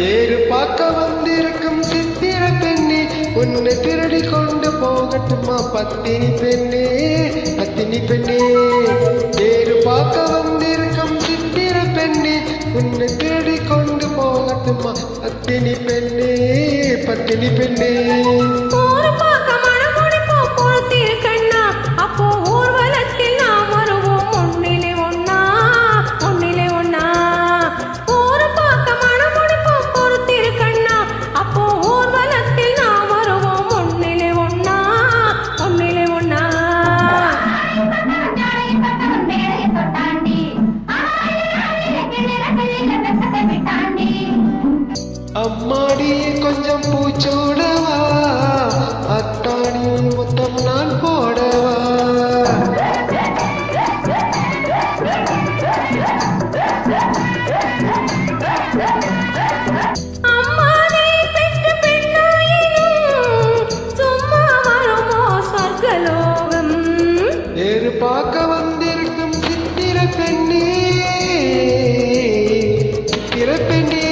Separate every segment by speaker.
Speaker 1: தேரு பார்க்க வந்திருக்கும் சித்திர பெண்ணே, உன்னை திருடி கொண்டு போகட்டுமா பத்தினி பெண்ணே, பத்தினி பெண்ணே. தேரு பார்க்க வந்திருக்கும் சித்திர பெண்ணே, உன்னை திருடி கொண்டு போகட்டுமா பத்தினி பெண்ணே, பத்தினி பெண்ணே. அம்மாடி கொஞ்சம் பூச்சோடவா, அத்தாடி மொத்தம் நான் போடவா. தேரு பார்க்க வந்திருக்கும் சித்திர பெண்ணே, சித்திர பெண்ணே.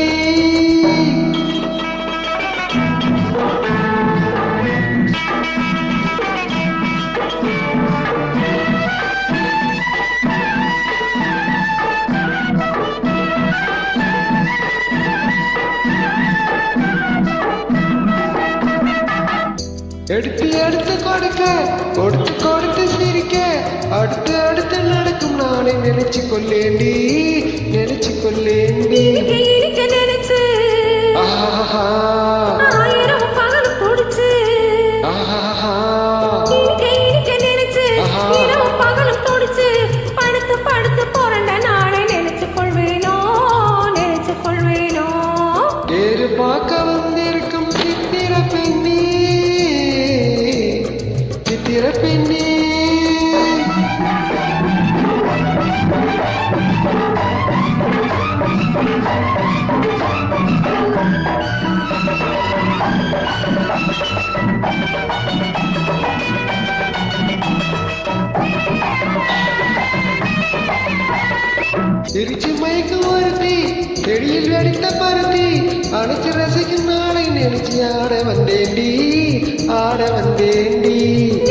Speaker 1: எடுத்து எடுத்து கொடுக்க, கொடுத்து கொடுத்து சிரிக்க, அடுத்து அடுத்து நடக்கும் நாளை நினைச்சு கொள்ளேண்டி, நினைச்சு கொள்ளேண்டி. ஆஹா
Speaker 2: பகல் பிடிச்சு பகலும் பிடிச்சு படுத்து படுத்து போறண்ட நாளை நினைச்சு கொள்வேனோ, நினைச்சு கொள்வேனோ.
Speaker 1: தேரு பார்க்க வந்திருக்கும் சித்திர பெண்ணே, சித்திர பெண்ணே. சிரிச்சு மயக்கும் ஒருத்தி, செடியில் வெடித்த பருத்தி, அணைச்சு ரசிக்கும் நாளை நினைச்சு ஆட வந்தேண்டி, ஆட வந்தேண்டி.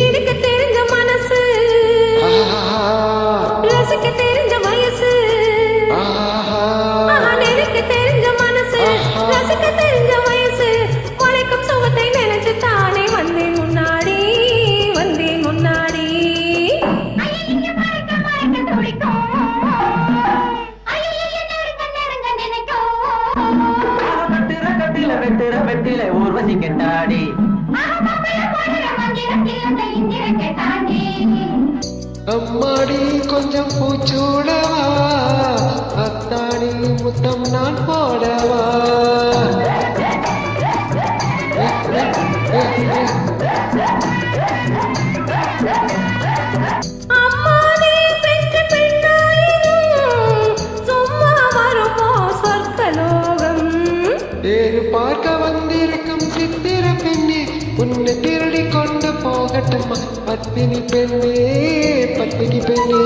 Speaker 2: எனக்கு தெரிஞ்ச மனசு, ரசிக்க தெரிஞ்ச வயசு. எனக்கு தெரிஞ்ச மனசு, ரசிக்க தெரிஞ்ச வயசு. உழைக்கும் சுகத்தை நினைச்சு தானே வந்தேன் முன்னாடி, வந்தேன் முன்னாடி.
Speaker 3: வெட்டில ஊர்வசி கெட்டாடி,
Speaker 1: அம்மாடி கொஞ்சம் பூச்சூடவா, அத்தாடி முத்தம் நான் போடவா. தேரு பார்க்க வந்திருக்கும் சித்திர பெண்ணே, உன்னை திருடி கொண்டு போகட்டுமா பத்தினி பெண்ணே, பத்தினி பெண்ணே.